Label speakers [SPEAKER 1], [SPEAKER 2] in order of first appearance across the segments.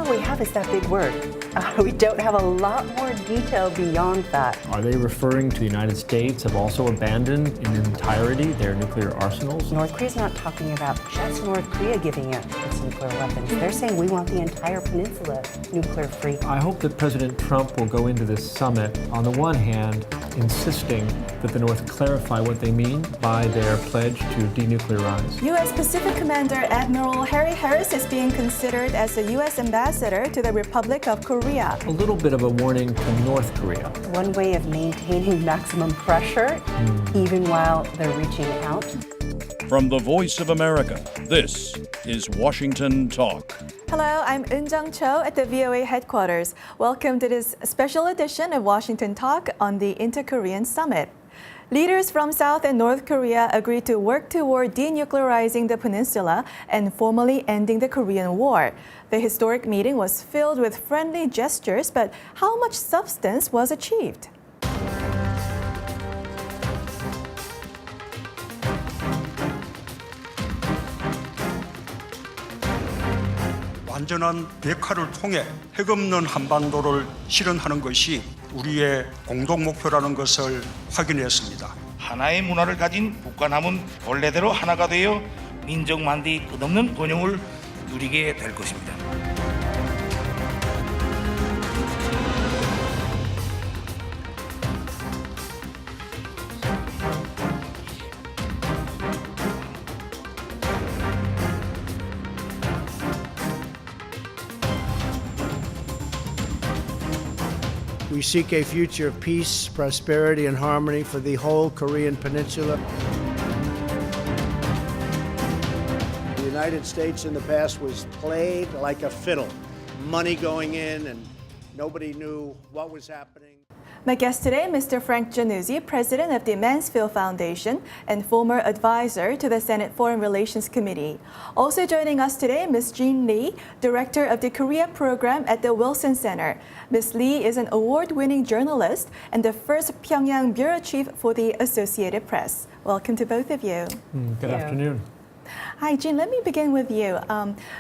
[SPEAKER 1] all we have is that big word. We don't have a lot more detail beyond that.
[SPEAKER 2] Are they referring to the United States have also abandoned in entirety their nuclear arsenals?
[SPEAKER 1] North Korea's not talking about just North Korea giving it its nuclear weapons. They're saying we want the entire peninsula nuclear-free.
[SPEAKER 2] I hope that President Trump will go into this summit, on the one hand, insisting that the North clarify what they mean by their pledge to denuclearize.
[SPEAKER 3] U.S. Pacific Commander Admiral Harry Harris is being considered as the U.S. ambassador to the Republic of Korea.
[SPEAKER 2] A little bit of a warning to North Korea.
[SPEAKER 1] One way of maintaining maximum pressure, even while they're reaching out.
[SPEAKER 4] From the Voice of America, this is Washington Talk.
[SPEAKER 3] Hello, I'm Eun-jung Cho at the VOA headquarters. Welcome to this special edition of Washington Talk on the Inter-Korean Summit. Leaders from South and North Korea agreed to work toward denuclearizing the peninsula and formally ending the Korean War. The historic meeting was filled with friendly gestures, but how much substance was achieved?
[SPEAKER 5] 완전한 대화를 통해 핵 없는 한반도를 실현하는 것이 우리의 공동 목표라는 것을 확인했습니다.
[SPEAKER 6] 하나의 문화를 가진 국가남은 원래대로 하나가 되어 민족 만대의 끝없는 번영을 누리게 될 것입니다.
[SPEAKER 7] We seek a future of peace, prosperity, and harmony for the whole Korean peninsula. The United States in the past was played like a fiddle. Money going in and nobody knew what was happening.
[SPEAKER 3] My guest today, Mr. Frank Jannuzi, president of the Mansfield Foundation and former advisor to the Senate Foreign Relations Committee. Also joining us today, Ms. Jean Lee, director of the Korea program at the Wilson Center. Ms. Lee is an award-winning journalist and the first Pyongyang bureau chief for the Associated Press. Welcome to both of you.
[SPEAKER 2] Good afternoon.
[SPEAKER 3] Hi, Jean. Let me begin with you.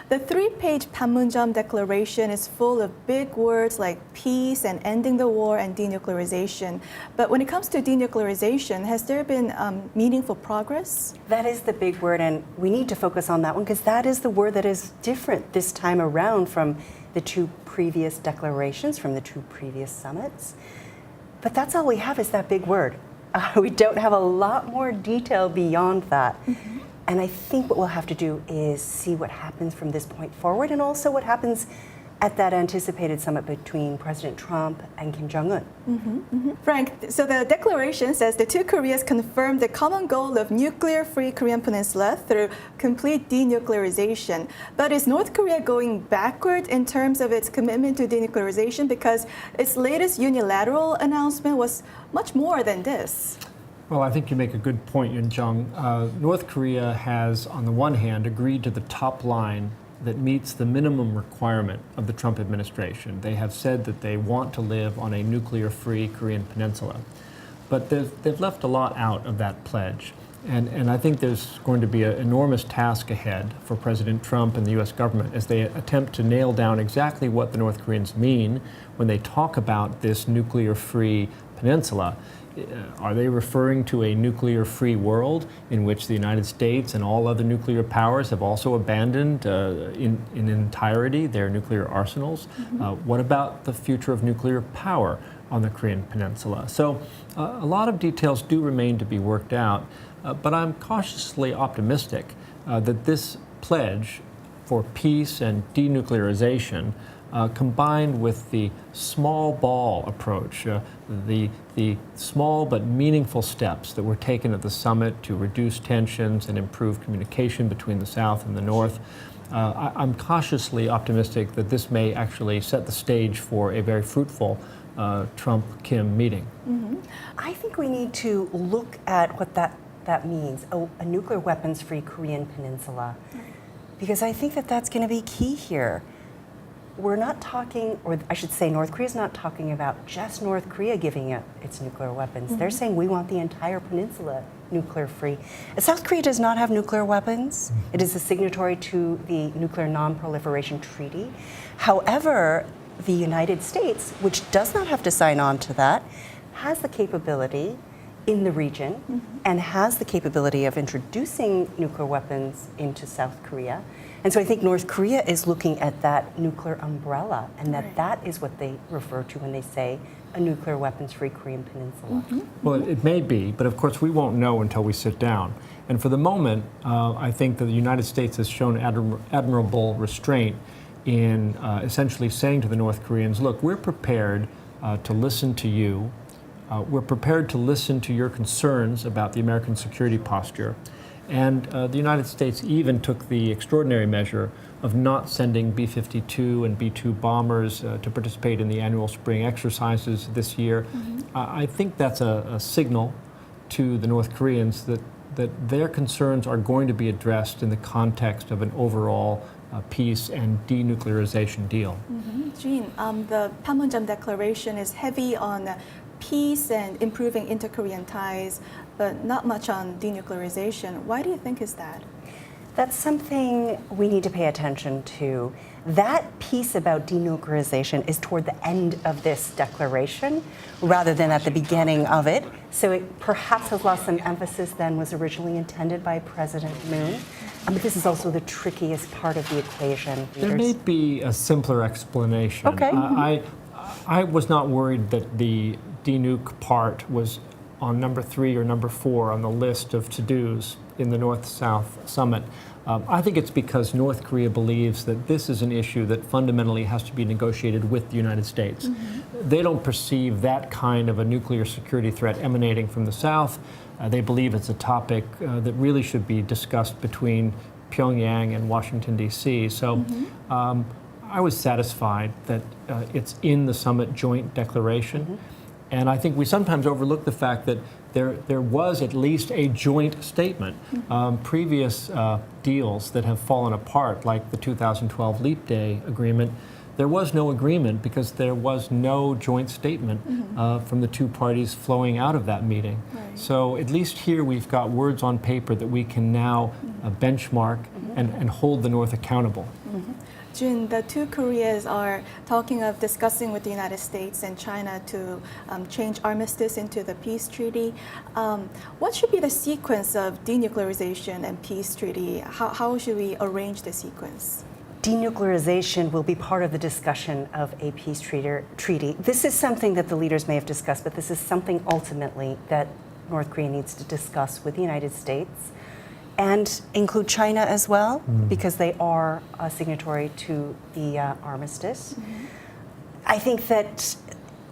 [SPEAKER 3] The three-page Panmunjom Declaration is full of big words like peace and ending the war and denuclearization. But when it comes to denuclearization, has there been meaningful progress?
[SPEAKER 1] That is the big word, and we need to focus on that one because that is the word that is different this time around from the two previous declarations, from the two previous summits. But that's all we have is that big word. We don't have a lot more detail beyond that. And I think what we'll have to do is see what happens from this point forward and also what happens at that anticipated summit between President Trump and Kim Jong-un.
[SPEAKER 3] Frank, so the declaration says the two Koreas confirmed the common goal of nuclear-free Korean peninsula through complete denuclearization. But is North Korea going backward in terms of its commitment to denuclearization because its latest unilateral announcement was much more than this?
[SPEAKER 2] Well, I think you make a good point, Yoon-jung. North Korea has, on the one hand, agreed to the top line that meets the minimum requirement of the Trump administration. They have said that they want to live on a nuclear-free Korean peninsula. But they've left a lot out of that pledge. And I think there's going to be an enormous task ahead for President Trump and the U.S. government as they attempt to nail down exactly what the North Koreans mean when they talk about this nuclear-free peninsula. Are they referring to a nuclear-free world in which the United States and all other nuclear powers have also abandoned in entirety their nuclear arsenals? What about the future of nuclear power on the Korean peninsula? So a lot of details do remain to be worked out, but I'm cautiously optimistic that this pledge for peace and denuclearization combined with the small ball approach, the small but meaningful steps that were taken at the summit to reduce tensions and improve communication between the South and the North, I'm cautiously optimistic that this may actually set the stage for a very fruitful Trump-Kim meeting.
[SPEAKER 1] I think we need to look at what that means, a nuclear weapons-free Korean peninsula, because I think that that's going to be key here. We're not talking, or I should say North Korea's not talking about just North Korea giving it its nuclear weapons. They're saying we want the entire peninsula nuclear-free. South Korea does not have nuclear weapons. It is a signatory to the Nuclear Non-Proliferation Treaty. However, the United States, which does not have to sign on to that, has the capability in the region and has the capability of introducing nuclear weapons into South Korea. And so I think North Korea is looking at that nuclear umbrella, and that is what they refer to when they say a nuclear weapons-free Korean peninsula.
[SPEAKER 2] Well, it may be, but of course we won't know until we sit down. And for the moment, I think that the United States has shown admirable restraint in essentially saying to the North Koreans, look, we're prepared to listen to you. We're prepared to listen to your concerns about the American security posture. And the United States even took the extraordinary measure of not sending B-52 and B-2 bombers to participate in the annual spring exercises this year. I think that's a signal to the North Koreans that their concerns are going to be addressed in the context of an overall peace and denuclearization deal.
[SPEAKER 3] Jean, the Panmunjom Declaration is heavy on peace and improving inter-Korean ties, but not much on denuclearization. Why do you think is that?
[SPEAKER 1] That's something we need to pay attention to. That piece about denuclearization is toward the end of this declaration rather than at the beginning of it. So it perhaps has lost some emphasis than was originally intended by President Moon. But this is also the trickiest part of the equation.
[SPEAKER 2] There may be a simpler explanation.
[SPEAKER 1] Okay.
[SPEAKER 2] I was not worried that the denuke part was on number 3 or number 4 on the list of to-dos in the North-South summit. I think it's because North Korea believes that this is an issue that fundamentally has to be negotiated with the United States. They don't perceive that kind of a nuclear security threat emanating from the South. They believe it's a topic that really should be discussed between Pyongyang and Washington, D.C. So I was satisfied that it's in the summit joint declaration. And I think we sometimes overlook the fact that there was at least a joint statement. Previous deals that have fallen apart, like the 2012 Leap Day agreement, there was no agreement because there was no joint statement from the two parties flowing out of that meeting. So at least here we've got words on paper that we can now benchmark and hold the North accountable.
[SPEAKER 3] Jun, the two Koreas are talking of discussing with the United States and China to change armistice into the peace treaty. What should be the sequence of denuclearization and peace treaty? How should we arrange the sequence?
[SPEAKER 1] Denuclearization will be part of the discussion of a peace treaty. This is something that the leaders may have discussed, but this is something ultimately that North Korea needs to discuss with the United States and include China as well, because they are a signatory to the armistice. I think that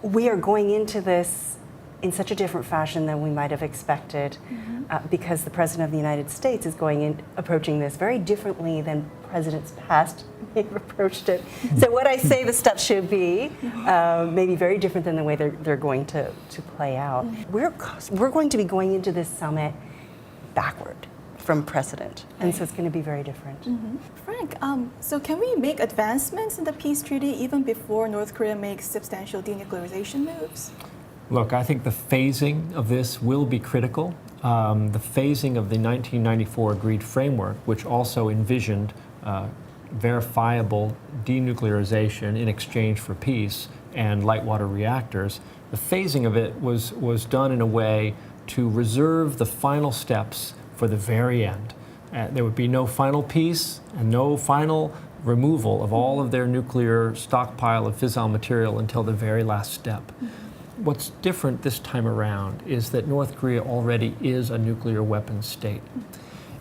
[SPEAKER 1] we are going into this in such a different fashion than we might have expected, because the President of the United States is approaching this very differently than presidents past may have approached it. So what I say the steps should be may be very different than the way they're going to play out. We're going to be going into this summit backward from precedent, and so it's going to be very different.
[SPEAKER 3] Frank, so can we make advancements in the peace treaty even before North Korea makes substantial denuclearization moves?
[SPEAKER 2] Look, I think the phasing of this will be critical. The phasing of the 1994 agreed framework, which also envisioned verifiable denuclearization in exchange for peace and light water reactors, the phasing of it was done in a way to reserve the final steps for the very end. There would be no final peace and no final removal of all of their nuclear stockpile of fissile material until the very last step. What's different this time around is that North Korea already is a nuclear weapons state.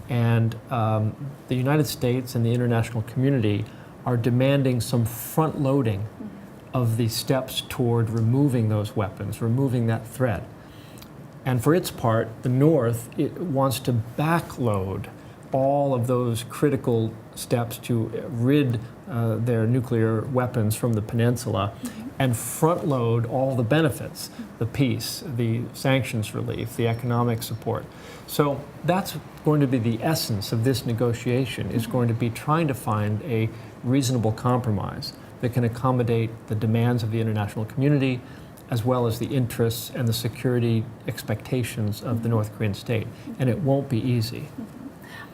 [SPEAKER 2] And the United States and the international community are demanding some front loading of the steps toward removing those weapons, removing that threat. And for its part, the North wants to backload all of those critical steps to rid their nuclear weapons from the peninsula and front load all the benefits, the peace, the sanctions relief, the economic support. So that's going to be the essence of this negotiation, is going to be trying to find a reasonable compromise that can accommodate the demands of the international community as well as the interests and the security expectations of the North Korean state. And it won't be easy.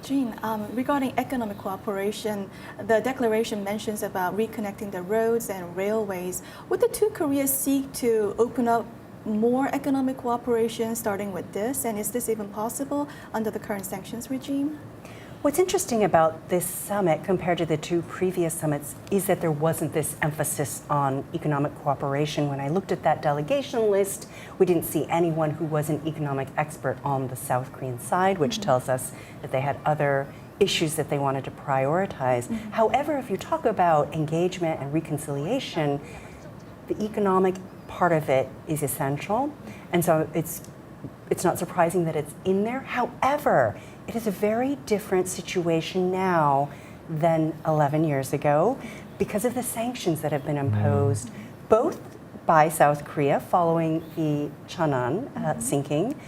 [SPEAKER 3] Jean, regarding economic cooperation, the declaration mentions about reconnecting the roads and railways. Would the two Koreas seek to open up more economic cooperation starting with this? And is this even possible under the current sanctions regime?
[SPEAKER 1] What's interesting about this summit compared to the two previous summits is that there wasn't this emphasis on economic cooperation. When I looked at that delegation list, we didn't see anyone who was an economic expert on the South Korean side, which tells us that they had other issues that they wanted to prioritize. However, if you talk about engagement and reconciliation, the economic part of it is essential. And so it's not surprising that it's in there. However, it is a very different situation now than 11 years ago because of the sanctions that have been imposed both by South Korea following the Cheonan sinking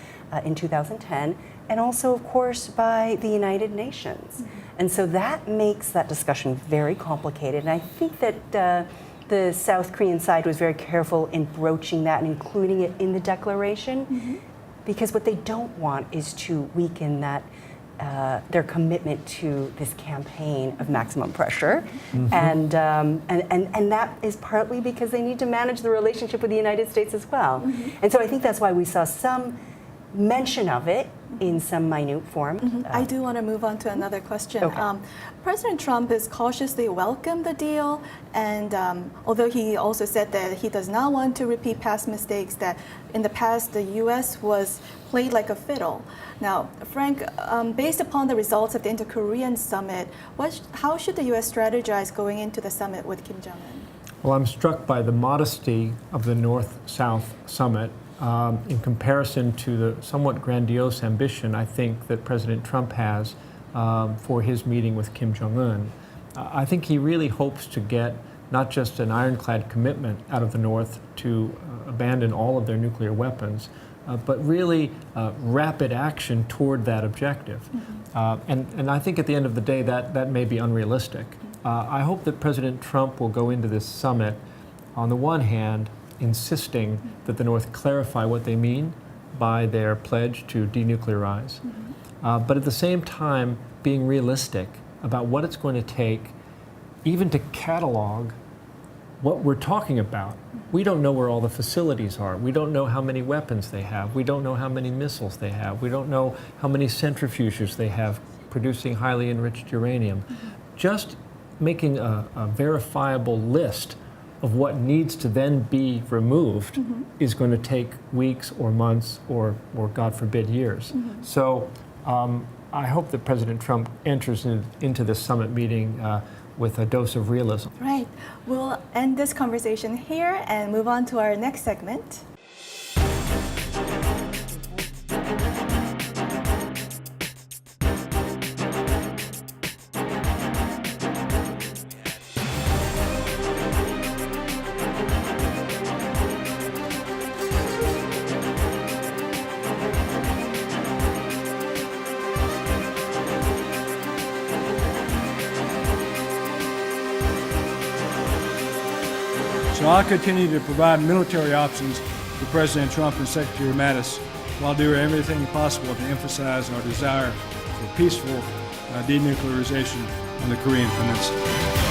[SPEAKER 1] in 2010 and also, of course, by the United Nations. And so that makes that discussion very complicated. And I think that the South Korean side was very careful in broaching that and including it in the declaration because what they don't want is to weaken that their commitment to this campaign of maximum pressure, and that is partly because they need to manage the relationship with the United States as well. And so I think that's why we saw some mention of it in some minute form.
[SPEAKER 3] I do want to move on to another question.
[SPEAKER 1] Okay.
[SPEAKER 3] President Trump has cautiously welcomed the deal, and although he also said that he does not want to repeat past mistakes, that in the past the U.S. was played like a fiddle. Now, Frank, based upon the results of the Inter-Korean summit, how should the U.S. strategize going into the summit with Kim Jong-un?
[SPEAKER 2] Well, I'm struck by the modesty of the North-South summit in comparison to the somewhat grandiose ambition I think that President Trump has for his meeting with Kim Jong-un. I think he really hopes to get not just an ironclad commitment out of the North to abandon all of their nuclear weapons, but really rapid action toward that objective. And I think at the end of the day that may be unrealistic. I hope that President Trump will go into this summit, on the one hand, insisting that the North clarify what they mean by their pledge to denuclearize, but at the same time being realistic about what it's going to take even to catalog what we're talking about. We don't know where all the facilities are. We don't know how many weapons they have. We don't know how many missiles they have. We don't know how many centrifuges they have producing highly enriched uranium. Just making a verifiable list of what needs to then be removed is going to take weeks or months or God forbid, years. So I hope that President Trump enters into this summit meeting with a dose of realism.
[SPEAKER 3] Right. We'll end this conversation here and move on to our next segment.
[SPEAKER 8] So I'll continue to provide military options to President Trump and Secretary Mattis while doing everything possible to emphasize our desire for peaceful denuclearization on the Korean Peninsula.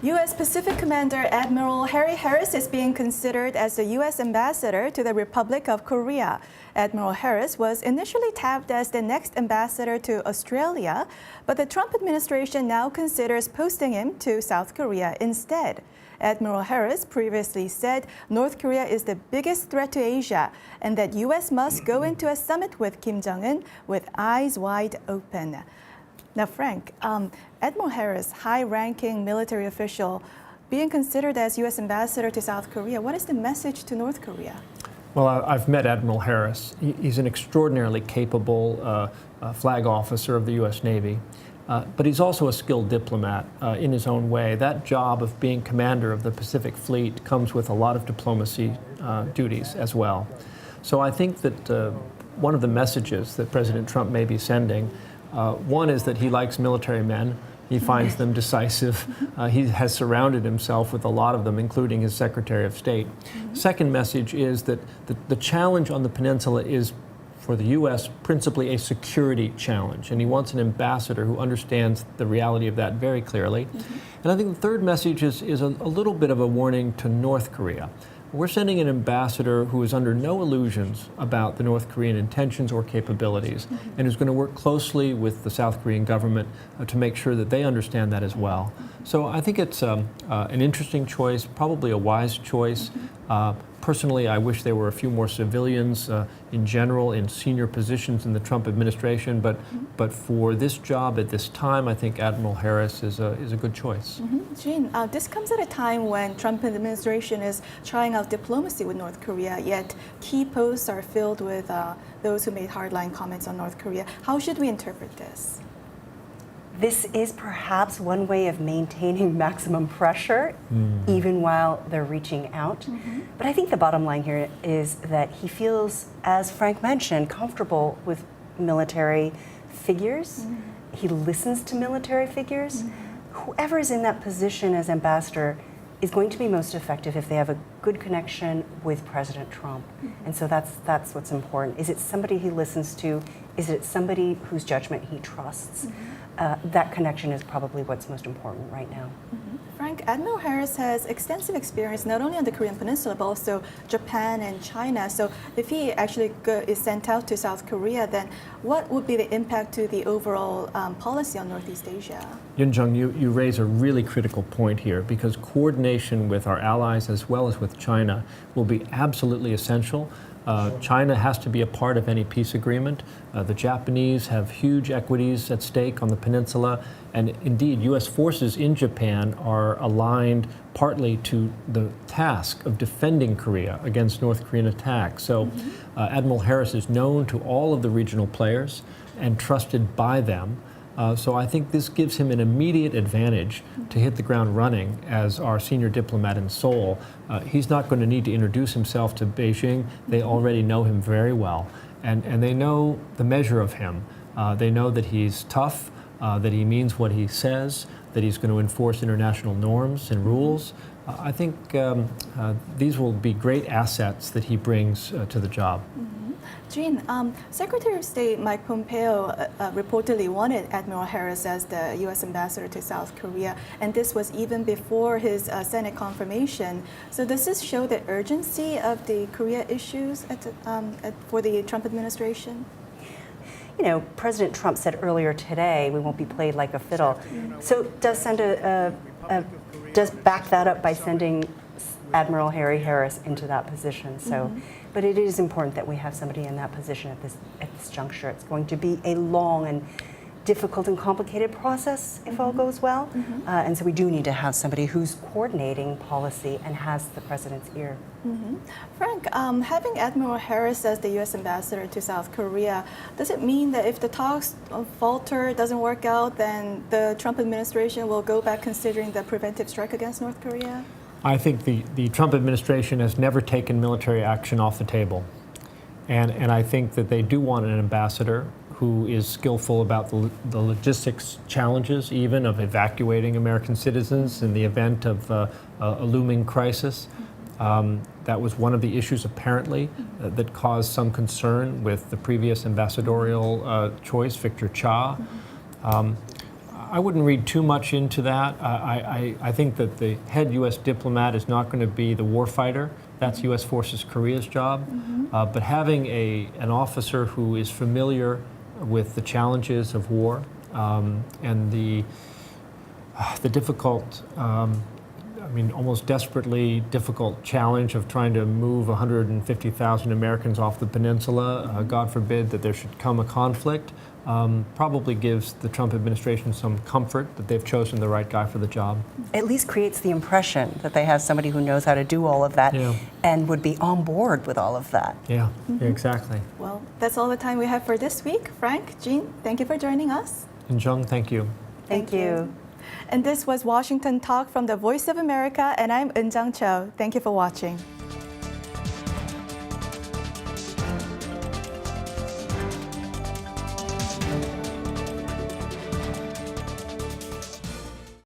[SPEAKER 3] U.S. Pacific Commander Admiral Harry Harris is being considered as the U.S. ambassador to the Republic of Korea. Admiral Harris was initially tabbed as the next ambassador to Australia, but the Trump administration now considers posting him to South Korea instead. Admiral Harris previously said North Korea is the biggest threat to Asia and that U.S. must go into a summit with Kim Jong-un with eyes wide open. Now, Frank, Admiral Harris, high-ranking military official, being considered as U.S. ambassador to South Korea, what is the message to North Korea?
[SPEAKER 2] Well, I've met Admiral Harris. He's an extraordinarily capable flag officer of the U.S. Navy. But he's also a skilled diplomat in his own way. That job of being commander of the Pacific Fleet comes with a lot of diplomacy duties as well. So I think that one of the messages that President Trump may be sending, one is that he likes military men. He finds them decisive. He has surrounded himself with a lot of them, including his Secretary of State. Second message is that the challenge on the peninsula is, for the U.S., principally a security challenge, and he wants an ambassador who understands the reality of that very clearly. And I think the third message is a little bit of a warning to North Korea. We're sending an ambassador who is under no illusions about the North Korean intentions or capabilities, and who's going to work closely with the South Korean government to make sure that they understand that as well. So I think it's an interesting choice, probably a wise choice. Personally, I wish there were a few more civilians in general in senior positions in the Trump administration, but for this job at this time, I think Admiral Harris is a good choice.
[SPEAKER 3] Jean, this comes at a time when Trump administration is trying out diplomacy with North Korea, yet key posts are filled with those who made hardline comments on North Korea. How should we interpret this?
[SPEAKER 1] This is perhaps one way of maintaining maximum pressure, even while they're reaching out. But I think the bottom line here is that he feels, as Frank mentioned, comfortable with military figures. He listens to military figures. Whoever is in that position as ambassador is going to be most effective if they have a good connection with President Trump. And so that's what's important. Is it somebody he listens to? Is it somebody whose judgment he trusts? That connection is probably what's most important right now.
[SPEAKER 3] Frank, Admiral Harris has extensive experience not only on the Korean Peninsula, but also Japan and China. So if he actually is sent out to South Korea, then what would be the impact to the overall policy on Northeast Asia?
[SPEAKER 2] Yun Jung, you raise a really critical point here, because coordination with our allies as well as with China will be absolutely essential. China has to be a part of any peace agreement. The Japanese have huge equities at stake on the peninsula, and indeed, U.S. forces in Japan are aligned partly to the task of defending Korea against North Korean attacks. So Admiral Harris is known to all of the regional players and trusted by them. So I think this gives him an immediate advantage to hit the ground running as our senior diplomat in Seoul. He's not going to need to introduce himself to Beijing. They already know him very well, and they know the measure of him. They know that he's tough, that he means what he says, that he's going to enforce international norms and rules. I think these will be great assets that he brings to the job.
[SPEAKER 3] Jean, Secretary of State Mike Pompeo reportedly wanted Admiral Harris as the U.S. ambassador to South Korea, and this was even before his Senate confirmation. So does this show the urgency of the Korea issues for the Trump administration?
[SPEAKER 1] You know, President Trump said earlier today, we won't be played like a fiddle. So does back that up by sending Admiral Harry Harris into that position. So, but it is important that we have somebody in that position at this juncture. It's going to be a long and difficult and complicated process if all goes well. And so we do need to have somebody who's coordinating policy and has the president's ear.
[SPEAKER 3] Frank, having Admiral Harris as the U.S. ambassador to South Korea, does it mean that if the talks falter, doesn't work out, then the Trump administration will go back considering the preventive strike against North Korea?
[SPEAKER 2] I think the Trump administration has never taken military action off the table. And I think that they do want an ambassador who is skillful about the logistics challenges, even of evacuating American citizens in the event of a looming crisis. That was one of the issues, apparently, that caused some concern with the previous ambassadorial choice, Victor Cha. I wouldn't read too much into that. I think that the head U.S. diplomat is not going to be the warfighter. That's U.S. Forces Korea's job. But having an officer who is familiar with the challenges of war and the difficult, almost desperately difficult challenge of trying to move 150,000 Americans off the peninsula, God forbid that there should come a conflict, probably gives the Trump administration some comfort that they've chosen the right guy for the job.
[SPEAKER 1] At least creates the impression that they have somebody who knows how to do all of that and would be on board with all of that.
[SPEAKER 2] Yeah, exactly.
[SPEAKER 3] Well, that's all the time we have for this week. Frank, Jean, thank you for joining us.
[SPEAKER 2] And Jung, thank you.
[SPEAKER 1] Thank you.
[SPEAKER 3] And this was Washington Talk from the Voice of America, and I'm Eunjung Cho. Thank you for watching.